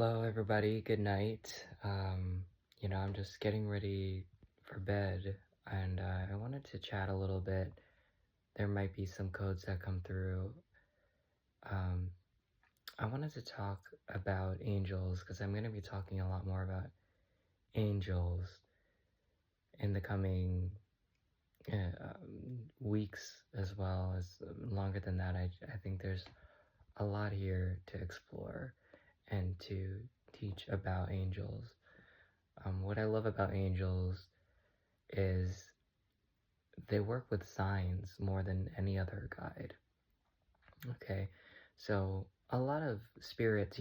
Hello, everybody. Good night. I'm just getting ready for bed, and I wanted to chat a little bit. There might be some codes that come through. Um, I wanted to talk about angels because I'm going to be talking a lot more about angels in the coming weeks, as well as longer than that. I think there's a lot here to explore and to teach about angels. What I love about angels is they work with signs more than any other guide. Okay, so a lot of spirits,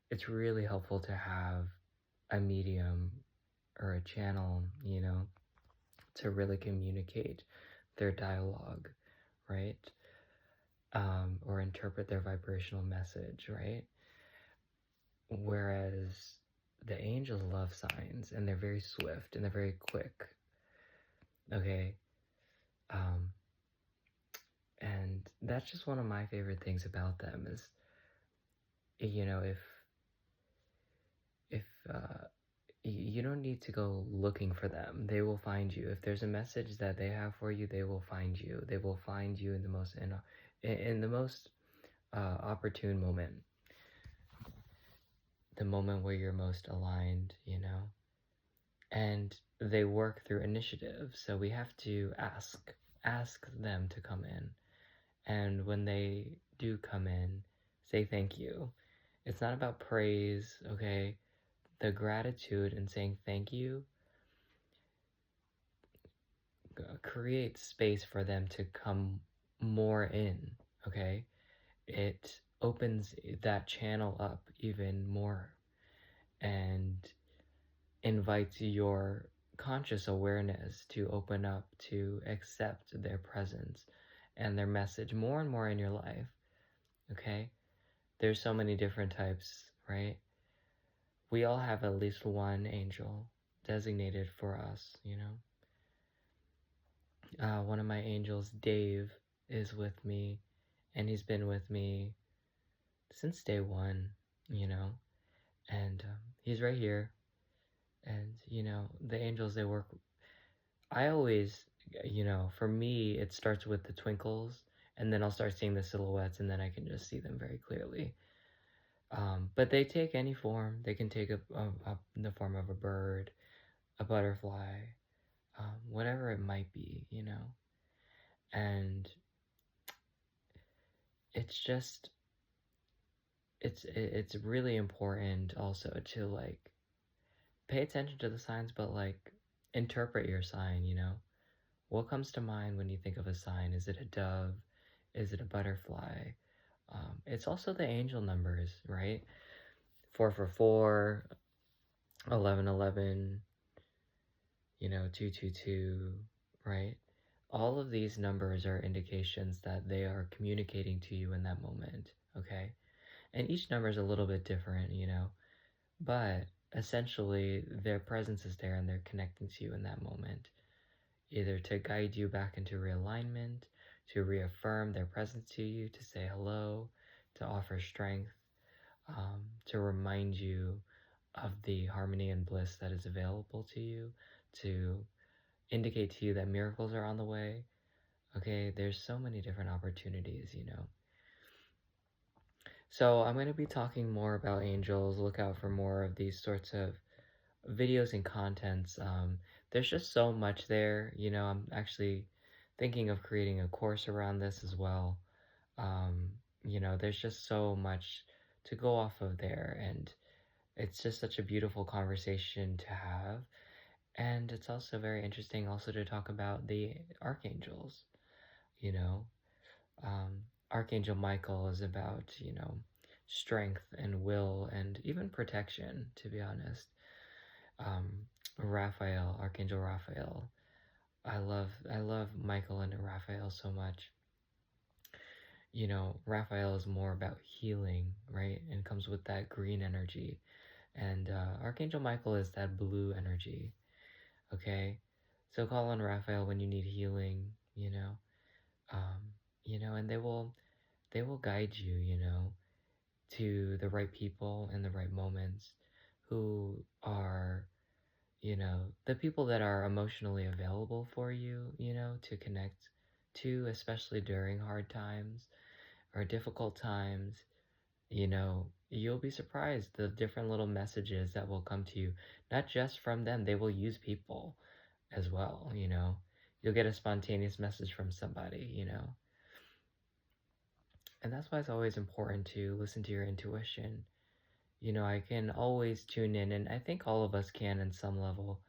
it's really helpful to have a medium or a channel, to really communicate their dialogue, right? Or interpret their vibrational message, right? Whereas the angels love signs, and they're very swift and they're very quick. Okay, um, and that's just one of my favorite things about them is, if you don't need to go looking for them, they will find you. If there's a message that they have for you, they will find you. They will find you in the most opportune moment, the moment where you're most aligned, and they work through initiative. So we have to ask them to come in. And when they do come in, say thank you. It's not about praise, okay? The gratitude and saying thank you creates space for them to come more in, okay? It opens that channel up even more and invites your conscious awareness to open up to accept their presence and their message more and more in your life, okay? There's so many different types, right? We all have at least one angel designated for us, One of my angels, Dave, is with me, and he's been with me since day one, and he's right here. And, the angels, they work. I always, for me, it starts with the twinkles, and then I'll start seeing the silhouettes, and then I can just see them very clearly. But they take any form. They can take the form of a bird, a butterfly, whatever it might be, And it's just, it's really important also to pay attention to the signs, but interpret your sign, What comes to mind when you think of a sign? Is it a dove? Is it a butterfly? It's also the angel numbers, right? 444, 1111, 222, right? All of these numbers are indications that they are communicating to you in that moment, okay? And each number is a little bit different, but essentially their presence is there and they're connecting to you in that moment, either to guide you back into realignment, to reaffirm their presence to you, to say hello, to offer strength, to remind you of the harmony and bliss that is available to you, to indicate to you that miracles are on the way. Okay, there's so many different opportunities, So I'm going to be talking more about angels. Look out for more of these sorts of videos and contents. There's just so much there. I'm actually thinking of creating a course around this as well. There's just so much to go off of there, and it's just such a beautiful conversation to have. And it's also very interesting also to talk about the archangels, you know. Archangel Michael is about, strength and will and even protection, to be honest. Um, Raphael, Archangel Raphael. I love Michael and Raphael so much. Raphael is more about healing, right? And comes with that green energy. And Archangel Michael is that blue energy, okay? So call on Raphael when you need healing, and they will guide you, to the right people in the right moments who are, the people that are emotionally available for you, to connect to, especially during hard times or difficult times. You'll be surprised the different little messages that will come to you, not just from them. They will use people as well. You'll get a spontaneous message from somebody. And that's why it's always important to listen to your intuition. I can always tune in, and I think all of us can in some level.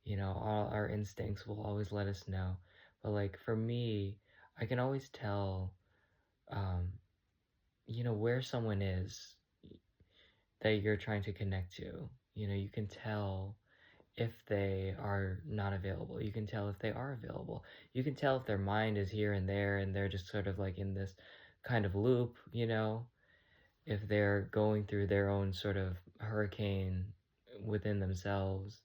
All our instincts will always let us know. But like for me, I can always tell, um, where someone is that you're trying to connect to. You can tell if they are not available. You can tell if they are available. You can tell if their mind is here and there and they're just sort of like in this kind of loop. If they're going through their own sort of hurricane within themselves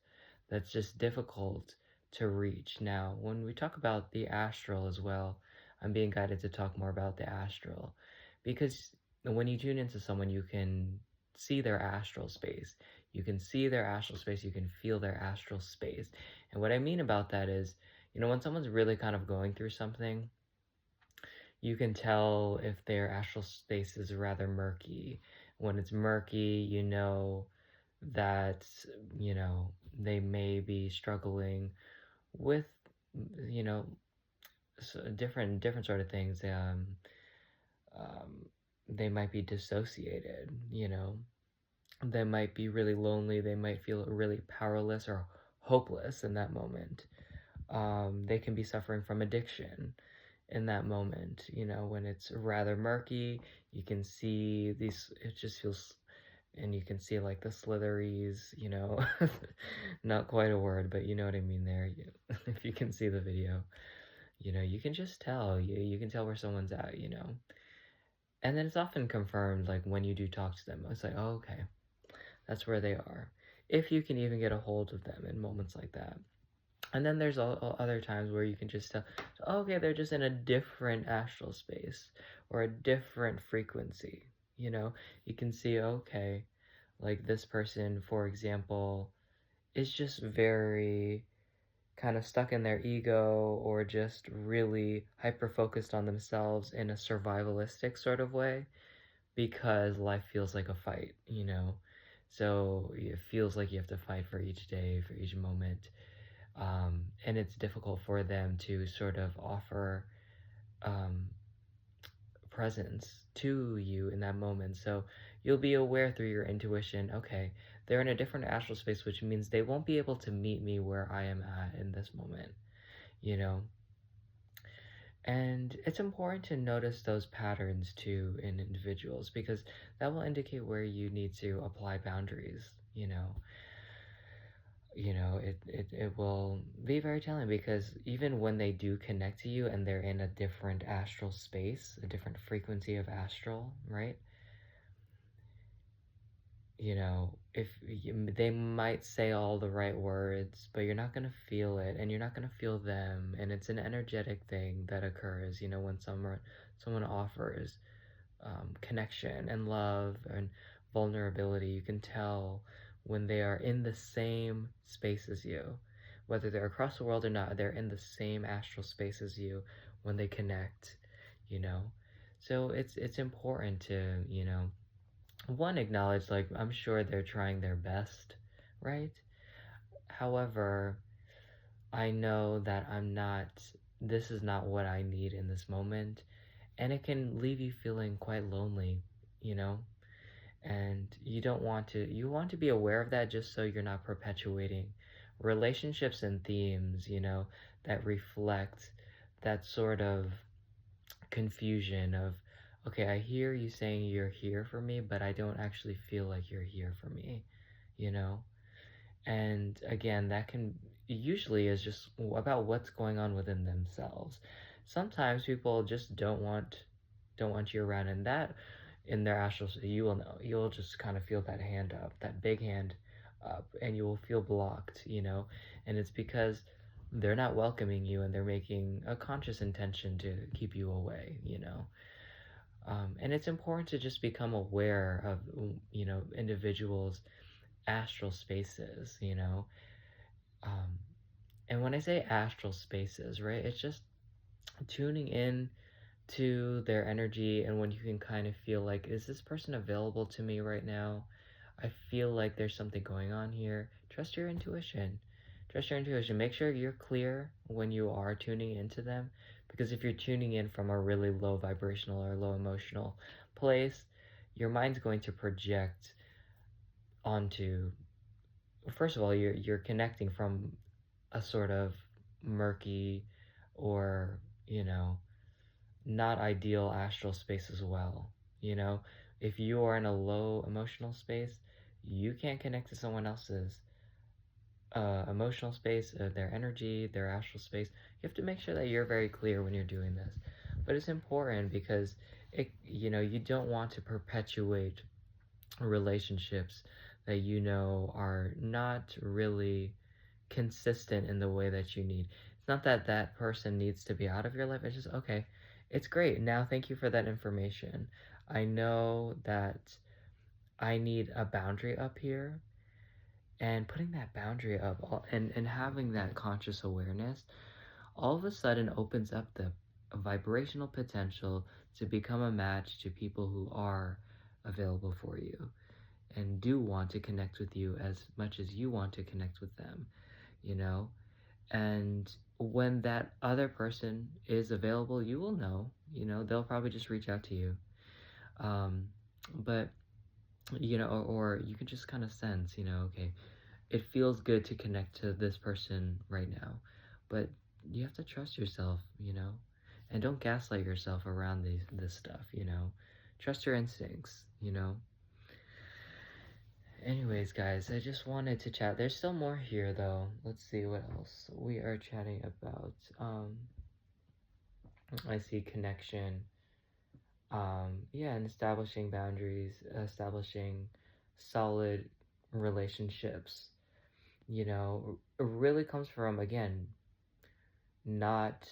that's just difficult to reach. Now, when we talk about the astral as well, I'm being guided to talk more about the astral because when you tune into someone, you can see their astral space. You can see their astral space, you can feel their astral space. And what I mean about that is, when someone's really kind of going through something, you can tell if their astral space is rather murky. When it's murky, that, they may be struggling with, you know, different sort of things. They might be dissociated. They might be really lonely. They might feel really powerless or hopeless in that moment. They can be suffering from addiction in that moment. When it's rather murky, you can see these, it just feels, and you can see like the slitheries. Not quite a word, but you know what I mean there. If you can see the video, you can just tell, you can tell where someone's at. And then it's often confirmed, like when you do talk to them, it's like, oh, okay, that's where they are. If you can even get a hold of them in moments like that. And then there's other times where you can just tell, okay, they're just in a different astral space or a different frequency. You can see, okay, like this person, for example, is just very kind of stuck in their ego or just really hyper focused on themselves in a survivalistic sort of way because life feels like a fight. So it feels like you have to fight for each day, for each moment. And it's difficult for them to sort of offer um, presence to you in that moment. So you'll be aware through your intuition, okay, they're in a different astral space, which means they won't be able to meet me where I am at in this moment, you know? And it's important to notice those patterns too in individuals because that will indicate where you need to apply boundaries. It will be very telling because even when they do connect to you and they're in a different astral space, a different frequency of astral, right? If they might say all the right words, but you're not going to feel it and you're not going to feel them. And it's an energetic thing that occurs, when someone offers connection and love and vulnerability. You can tell when they are in the same space as you, whether they're across the world or not, they're in the same astral space as you when they connect, you know. So it's important to, one, acknowledge, like, I'm sure they're trying their best, right? However, I know that this is not what I need in this moment, and it can leave you feeling quite lonely, you know? And you want to be aware of that just so you're not perpetuating relationships and themes, that reflect that sort of confusion of, okay, I hear you saying you're here for me, but I don't actually feel like you're here for me, you know? And again, that can usually is just about what's going on within themselves. Sometimes people just don't want you around, and that in their astral, you will know. You'll just kind of feel that hand up, that big hand up, and you will feel blocked. And it's because they're not welcoming you and they're making a conscious intention to keep you away. And it's important to just become aware of, individuals' astral spaces, Um, and when I say astral spaces, right, it's just tuning in to their energy and when you can kind of feel like, is this person available to me right now? I feel like there's something going on here. Trust your intuition. Trust your intuition. Make sure you're clear when you are tuning into them, because if you're tuning in from a really low vibrational or low emotional place, your mind's going to project onto, first of all, you're connecting from a sort of murky or, you know, not ideal astral space as well. You know, if you are in a low emotional space, you can't connect to someone else's emotional space, their energy, their astral space. You have to make sure that you're very clear when you're doing this. But it's important because you don't want to perpetuate relationships that are not really consistent in the way that you need. It's not that that person needs to be out of your life. It's just, okay, it's great. Now, thank you for that information. I know that I need a boundary up here, and putting that boundary up and having that conscious awareness all of a sudden opens up the vibrational potential to become a match to people who are available for you and do want to connect with you as much as you want to connect with them, you know? And when that other person is available, you will know, they'll probably just reach out to you. Um, but, or you can just kind of sense, okay, it feels good to connect to this person right now. But you have to trust yourself, and don't gaslight yourself around this stuff, Trust your instincts. Anyways, guys, I just wanted to chat. There's still more here, though. Let's see what else we are chatting about. I see connection. Yeah, and establishing boundaries, establishing solid relationships. It really comes from, again, not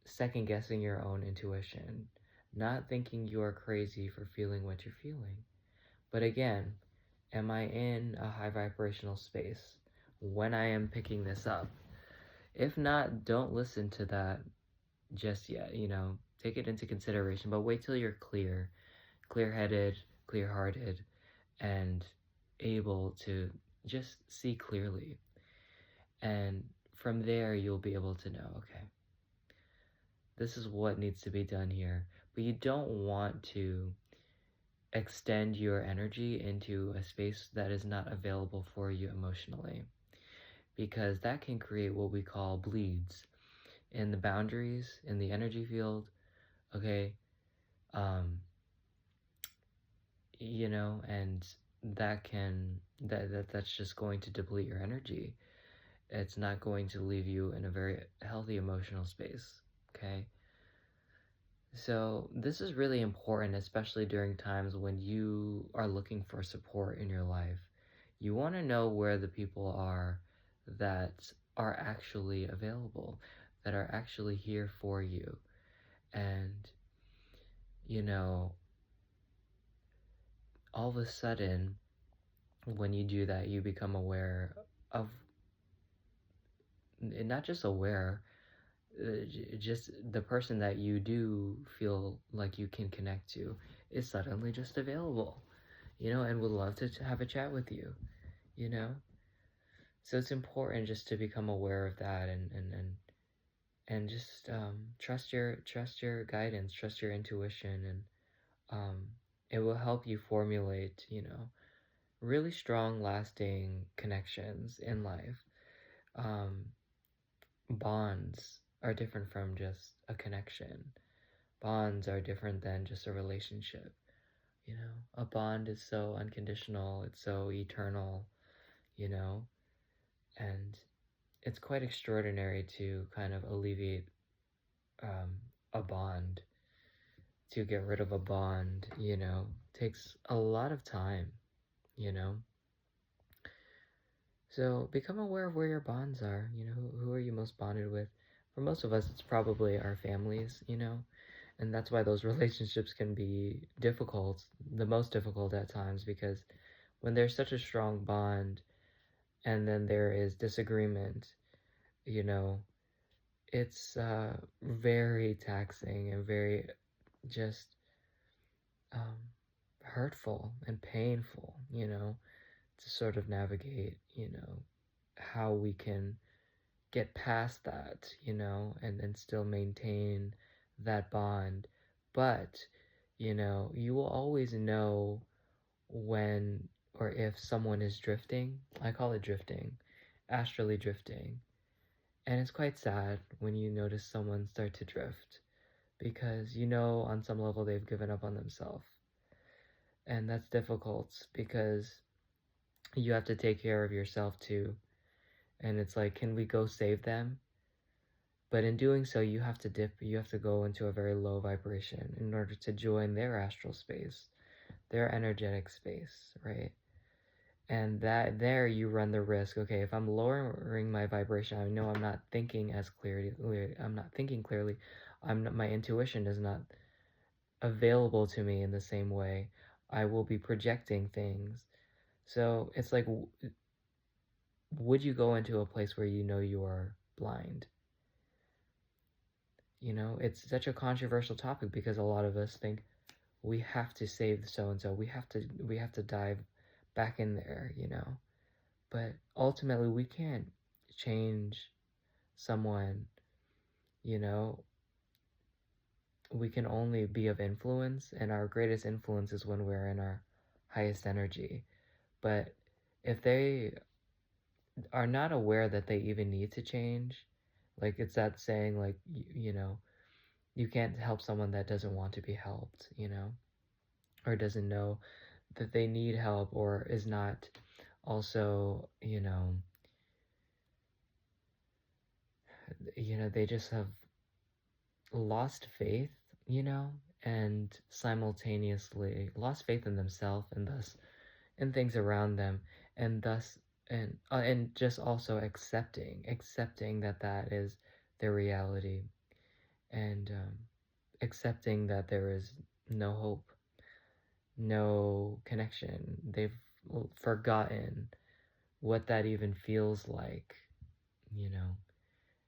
second guessing your own intuition, not thinking you are crazy for feeling what you're feeling. But again, am I in a high vibrational space when I am picking this up? If not, don't listen to that just yet, take it into consideration, but wait till you're clear headed, clear hearted, and able to just see clearly. And from there, you'll be able to know, okay, this is what needs to be done here. But you don't want to extend your energy into a space that is not available for you emotionally, because that can create what we call bleeds in the boundaries, in the energy field, okay? Um, and that's just going to deplete your energy. It's not going to leave you in a very healthy emotional space, okay? So this is really important, especially during times when you are looking for support in your life. You want to know where the people are that are actually available, that are actually here for you. And, you know, all of a sudden, when you do that, you become aware of, not just aware, just the person that you do feel like you can connect to is suddenly just available, and would love to have a chat with you, you know? So it's important just to become aware of that and just trust your guidance, trust your intuition, and it will help you formulate, really strong, lasting connections in life. Um, Bonds are different from just a connection. Bonds are different than just a relationship. A bond is so unconditional, it's so eternal, you know, and it's quite extraordinary to kind of alleviate a bond, to get rid of a bond, takes a lot of time, you know. So become aware of where your bonds are, who are you most bonded with? For most of us, it's probably our families, And that's why those relationships can be difficult, the most difficult at times, because when there's such a strong bond and then there is disagreement, you know, it's very taxing and very just um, hurtful and painful, to sort of navigate, how we can get past that, and still maintain that bond. But, you will always know when or if someone is drifting. I call it drifting, astrally drifting. And it's quite sad when you notice someone start to drift because on some level they've given up on themselves. And that's difficult because you have to take care of yourself too. And it's like, can we go save them? But in doing so, you have to go into a very low vibration in order to join their astral space, their energetic space, right? And that there you run the risk, okay, if I'm lowering my vibration, I know I'm not thinking as clearly, my intuition is not available to me in the same way. I will be projecting things. So it's like, would you go into a place where you are blind? It's such a controversial topic because a lot of us think we have to save so and so. We have to dive back in there, But ultimately we can't change someone, you know. We can only be of influence, and our greatest influence is when we're in our highest energy. But if they are not aware that they even need to change, like it's that saying, like, you can't help someone that doesn't want to be helped, or doesn't know that they need help, or is not also, they just have lost faith, and simultaneously lost faith in themselves and thus in things around them, and thus and just also accepting that that is their reality, and accepting that there is no hope, no connection. They've forgotten what that even feels like, you know.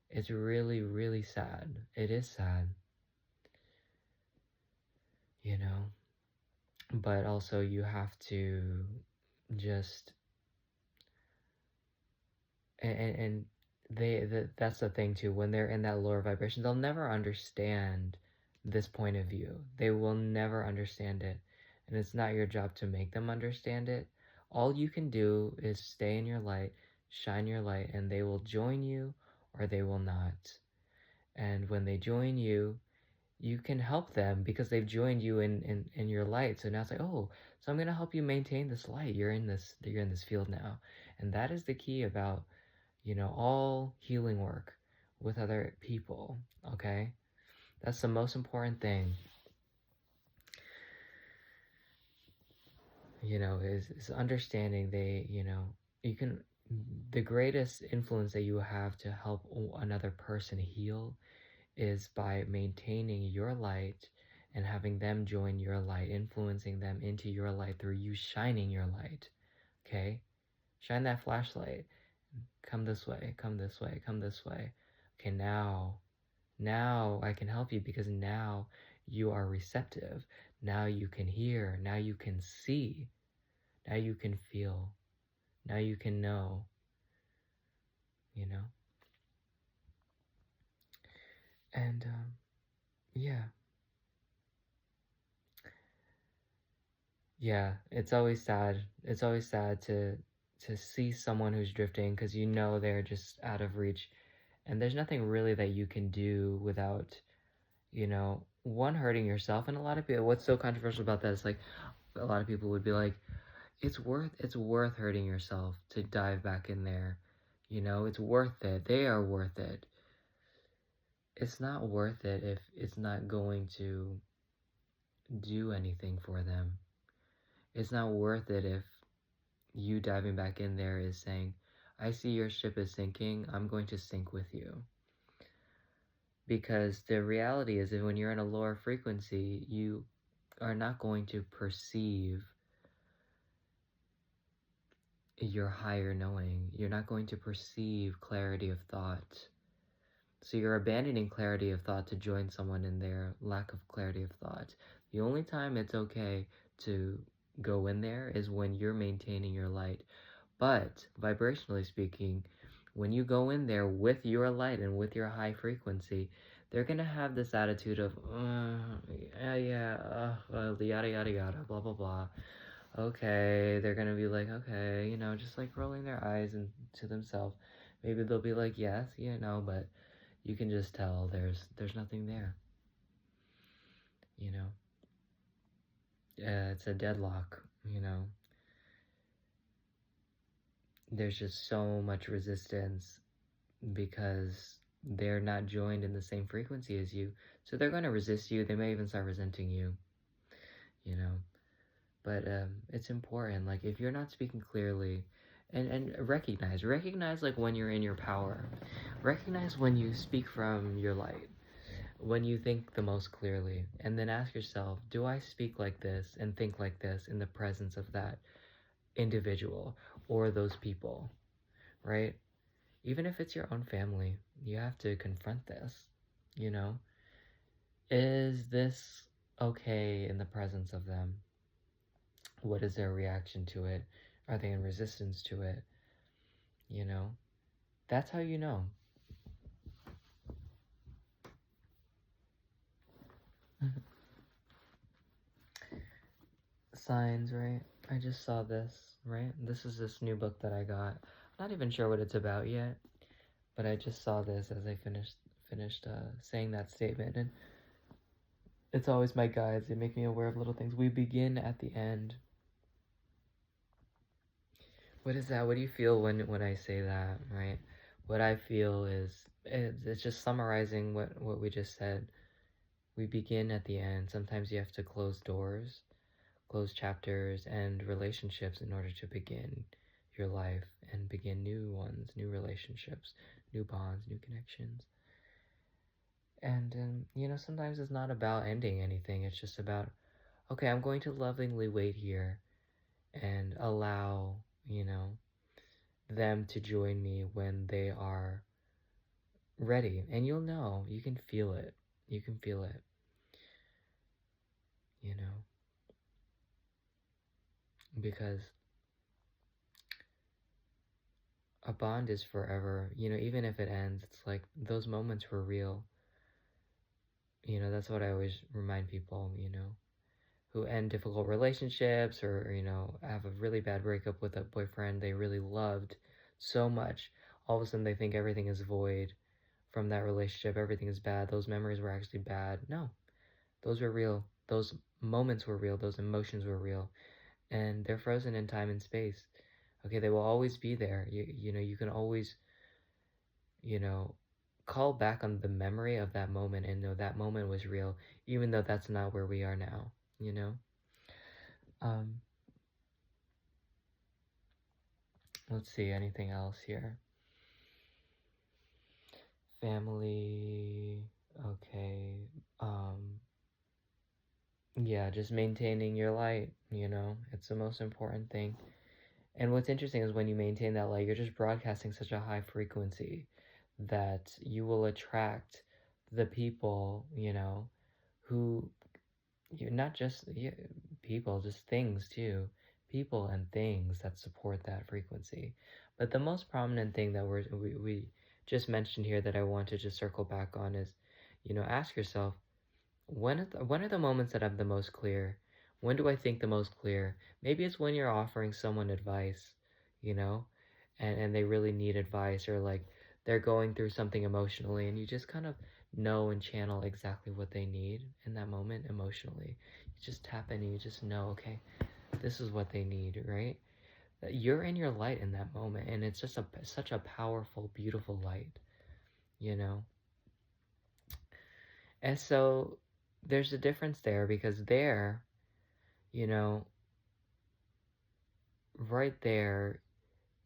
It's really, really sad. It is sad, you know. But also you have to just and that's the thing too. When they're in that lower vibration, they'll never understand this point of view. They will never understand it, and it's not your job to make them understand it. All you can do is stay in your light, shine your light, and they will join you or they will not. And when they join you, you can help them because they've joined you in your light. So now it's like, oh, so I'm gonna help you maintain this light. You're in this field now. And that is the key about, all healing work with other people, okay? That's the most important thing, is understanding you can, the greatest influence that you have to help another person heal is by maintaining your light and having them join your light, influencing them into your light through you shining your light, okay? Shine that flashlight. Come this way, come this way, come this way. Okay, now I can help you because now you are receptive. Now you can hear. Now you can see. Now you can feel. Now you can know, you know? And, yeah. Yeah, it's always sad. It's always sad to see someone who's drifting because they're just out of reach. And there's nothing really that you can do without, one, hurting yourself. And a lot of people, what's so controversial about that is like, a lot of people would be like, it's worth hurting yourself to dive back in there. It's worth it. They are worth it. It's not worth it if it's not going to do anything for them. It's not worth it if you diving back in there is saying, I see your ship is sinking, I'm going to sink with you. Because the reality is that when you're in a lower frequency, you are not going to perceive your higher knowing. You're not going to perceive clarity of thought. So you're abandoning clarity of thought to join someone in their lack of clarity of thought. The only time it's okay to go in there is when you're maintaining your light. But vibrationally speaking, when you go in there with your light and with your high frequency, they're gonna have this attitude of, yada yada yada, blah blah blah. Okay, they're gonna be like, okay, just like rolling their eyes into themselves. Maybe they'll be like, yes, but you can just tell there's nothing there. It's a deadlock. There's just so much resistance because they're not joined in the same frequency as you. So they're going to resist you. They may even start resenting you, you know. But it's important. Like, if you're not speaking clearly, and recognize like when you're in your power. Recognize when you speak from your light, when you think the most clearly, and then ask yourself, do I speak like this and think like this in the presence of that individual or those people, right? Even if it's your own family, you have to confront this, you know? Is this okay in the presence of them? What is their reaction to it? Are they in resistance to it? You know? That's how you know. Signs, right? I just saw this, right? This is this new book that I got. I'm not even sure what it's about yet, but I just saw this as I finished saying that statement, and it's always my guides. They make me aware of little things. We begin at the end. What is that? What do you feel when I say that, right? What I feel is it's just summarizing what we just said. We begin at the end. Sometimes you have to close doors, close chapters and relationships in order to begin your life and begin new ones, new relationships, new bonds, new connections. And sometimes it's not about ending anything. It's just about, okay, I'm going to lovingly wait here and allow, them to join me when they are ready. And you'll know, you can feel it. You can feel it, because a bond is forever. Even if it ends, it's like those moments were real. That's what I always remind people, who end difficult relationships or, have a really bad breakup with a boyfriend they really loved so much. All of a sudden they think everything is void from that relationship, everything is bad. Those memories were actually bad. No, those were real. Those moments were real. Those emotions were real. And they're frozen in time and space. Okay, they will always be there. You can always, you know, call back on the memory of that moment and know that moment was real, even though that's not where we are now, you know? Um, let's see, anything else here? Family, okay. Yeah, just maintaining your light, it's the most important thing. And what's interesting is when you maintain that light, you're just broadcasting such a high frequency that you will attract the people, who you're not just people, just things too. People and things that support that frequency. But the most prominent thing that we just mentioned here that I want to just circle back on is, ask yourself, when are the moments that I'm the most clear? When do I think the most clear? Maybe it's when you're offering someone advice, you know, and they really need advice, or like they're going through something emotionally and you just kind of know and channel exactly what they need in that moment emotionally. You just tap in and you just know, okay, this is what they need, right? You're in your light in that moment, and it's just such a powerful, beautiful light, you know? And so there's a difference there, because there, you know, right there,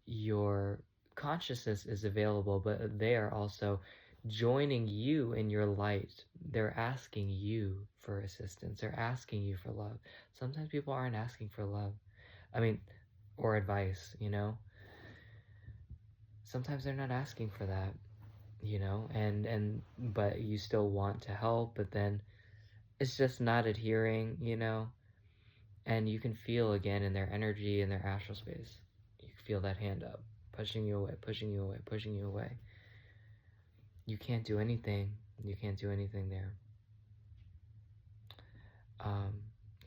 your consciousness is available, but there also joining you in your light. They're asking you for assistance. They're asking you for love. Sometimes people aren't asking for love. I mean, or advice, you know? Sometimes they're not asking for that, you know? And but you still want to help, but then it's just not adhering, you know? And you can feel again in their energy, in their astral space. You can feel that hand up, pushing you away, pushing you away, pushing you away. You can't do anything. You can't do anything there.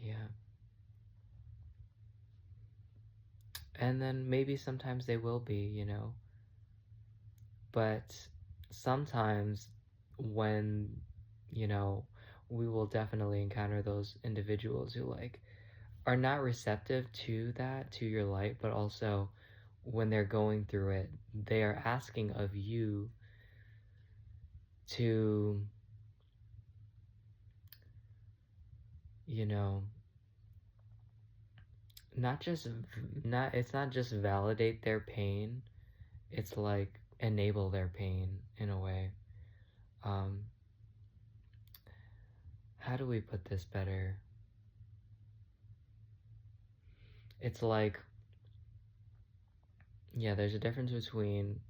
Yeah. And then maybe sometimes they will be, you know. But sometimes when, you know, we will definitely encounter those individuals who like are not receptive to that, to your light, but also when they're going through it, they are asking of you to, you know, not just not it's not just validate their pain, it's like enable their pain in a way. um how do we put this better? It's like, yeah, there's a difference between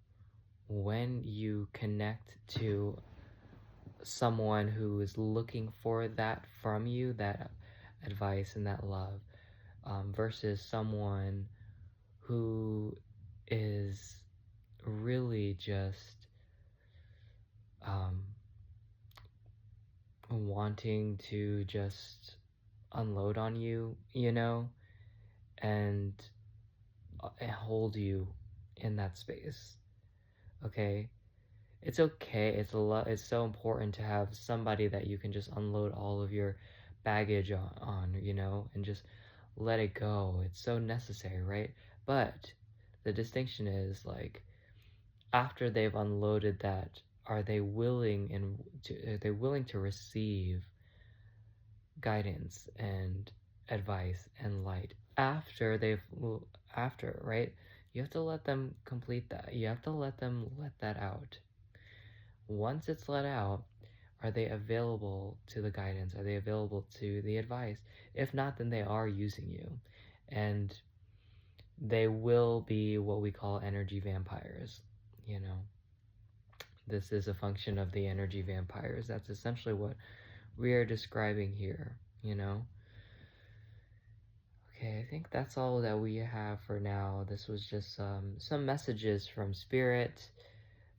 when you connect to someone who is looking for that from you, that advice and that love, versus someone who is really just um, wanting to just unload on you, you know, and hold you in that space. Okay, it's okay. It's so important to have somebody that you can just unload all of your baggage on, you know, and just let it go. It's so necessary, right? But the distinction is like after they've unloaded that, are they willing to receive guidance and advice and light after, right? You have to let them complete that. You have to let them let that out. Once it's let out, are they available to the guidance? Are they available to the advice? If not, then they are using you. And they will be what we call energy vampires. You know, this is a function of the energy vampires. That's essentially what we are describing here, you know? Okay, I think that's all that we have for now. This was just some messages from Spirit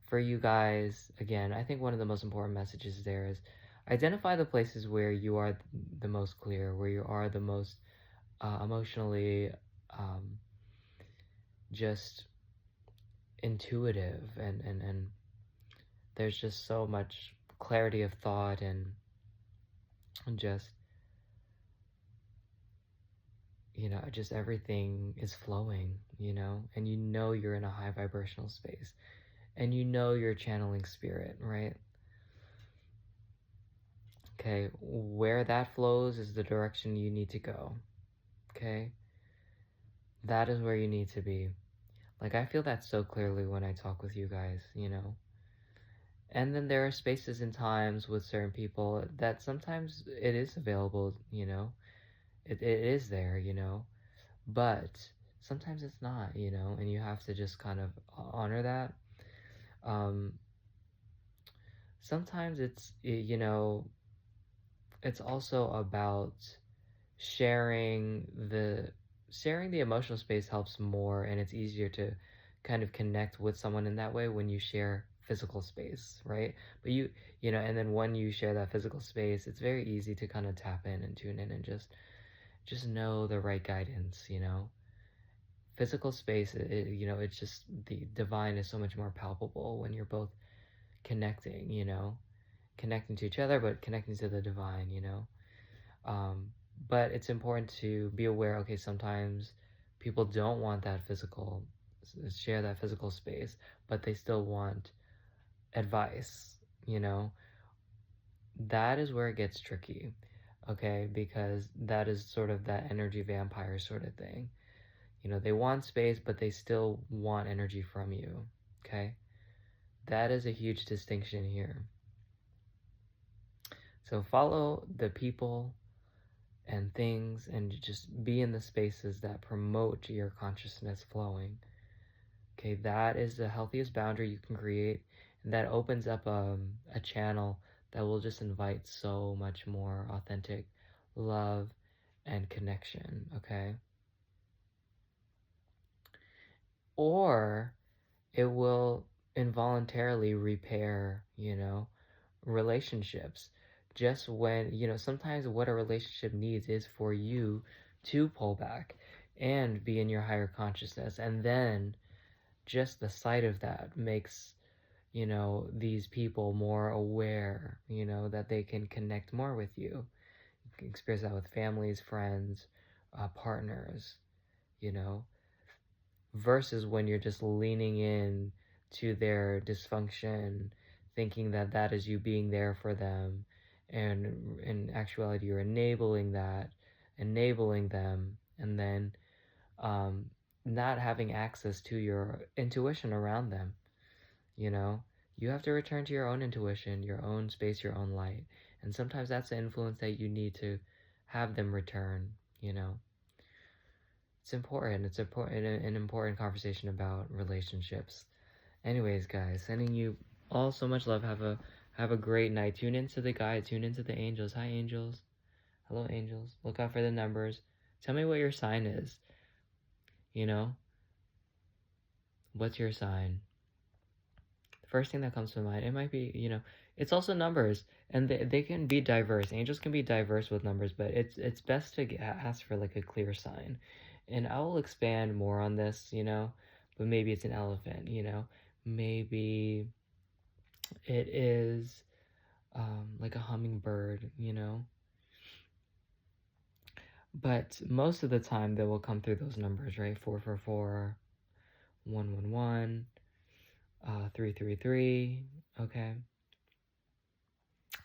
for you guys. Again, I think one of the most important messages there is identify the places where you are the most clear, where you are the most emotionally um, just intuitive, and there's just so much clarity of thought and just, you know, just everything is flowing, you know, and you know you're in a high vibrational space, and you know you're channeling spirit, right? Okay, where that flows is the direction you need to go. Okay, that is where you need to be. Like, I feel that so clearly when I talk with you guys, you know. And then there are spaces and times with certain people that sometimes it is available, you know. It is there, you know. But sometimes it's not, you know, and you have to just kind of honor that. Um, sometimes you know, it's also about sharing the emotional space helps more, and it's easier to kind of connect with someone in that way when you share physical space, right? But you know, and then when you share that physical space, it's very easy to kind of tap in and tune in and just know the right guidance, you know. Physical space, you know, it's just the divine is so much more palpable when you're both connecting, you know, connecting to each other but connecting to the divine, you know. um, but it's important to be aware, okay, sometimes people don't want that physical, share that physical space, but they still want advice, you know. That is where it gets tricky, okay, because that is sort of that energy vampire sort of thing. You know, they want space, but they still want energy from you, okay? That is a huge distinction here. So follow the people and things and just be in the spaces that promote your consciousness flowing. Okay, that is the healthiest boundary you can create, and that opens up a channel that will just invite so much more authentic love and connection, okay? Or it will involuntarily repair, relationships. Just when, sometimes what a relationship needs is for you to pull back and be in your higher consciousness. And then just the sight of that makes, these people more aware, that they can connect more with you. You can experience that with families, friends, partners, you know, versus when you're just leaning in to their dysfunction, thinking that that is you being there for them, and in actuality you're enabling that, enabling them, and then um, not having access to your intuition around them. you know you have to return to your own intuition, your own space, your own light, and sometimes that's the influence that you need to have them return. It's important. It's important, an important conversation about relationships. Anyways, guys, sending you all so much love. Have a great night. Tune into the guide. Tune into the angels. Hi, angels. Hello, angels. Look out for the numbers. Tell me what your sign is. You know, what's your sign? The first thing that comes to mind. It might be, it's also numbers, and they can be diverse. Angels can be diverse with numbers, but it's best to ask for like a clear sign. And I will expand more on this, but maybe it's an elephant, maybe it is like a hummingbird, But most of the time, they will come through those numbers, right? 444, 111, 333, okay,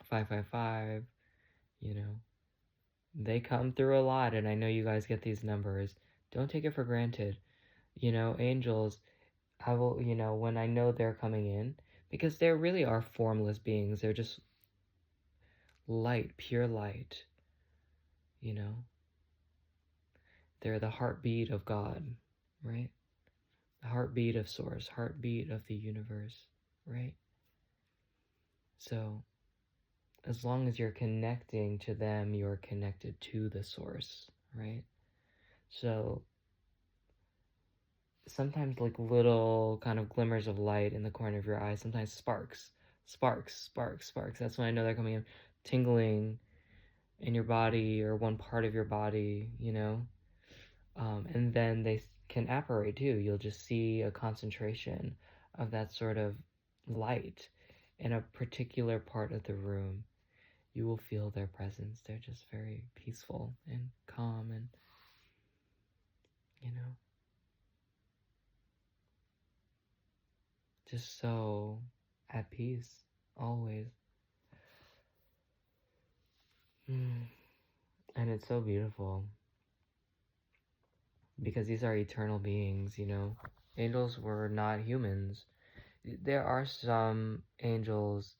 555. They come through a lot, and I know you guys get these numbers. Don't take it for granted. Angels, I will, when I know they're coming in, because they really are formless beings. They're just light, pure light, you know. They're the heartbeat of God, right? The heartbeat of Source, heartbeat of the universe, right? So, as long as you're connecting to them, you're connected to the Source, right? So, sometimes like little kind of glimmers of light in the corner of your eye, sometimes sparks, sparks, sparks, sparks. That's when I know they're coming in, tingling in your body or one part of your body, and then they can apparate too. You'll just see a concentration of that sort of light in a particular part of the room. You will feel their presence. They're just very peaceful and calm and, just so at peace always. And it's so beautiful because these are eternal beings, Angels were not humans. There are some angels,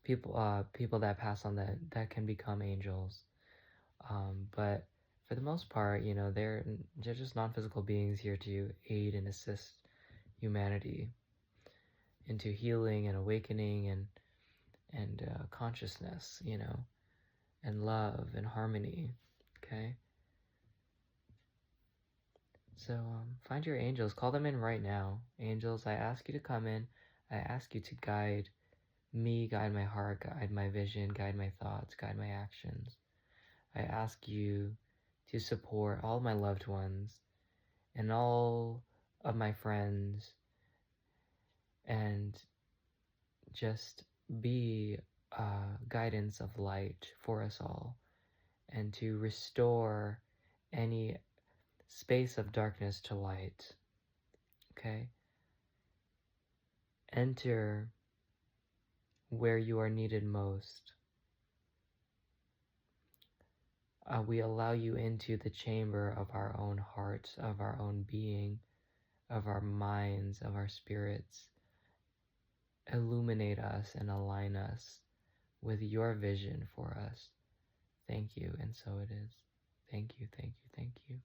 people that pass on that can become angels. But for the most part, they're just non-physical beings here to aid and assist humanity into healing and awakening and consciousness, and love and harmony. Okay. So find your angels. Call them in right now. Angels, I ask you to come in. I ask you to guide me, guide my heart, guide my vision, guide my thoughts, guide my actions. I ask you to support all my loved ones and all of my friends, and just be guidance of light for us all, and to restore any space of darkness to light. Okay? Enter where you are needed most. We allow you into the chamber of our own hearts, of our own being, of our minds, of our spirits, illuminate us and align us with your vision for us. Thank you, and so it is. Thank you, thank you, thank you.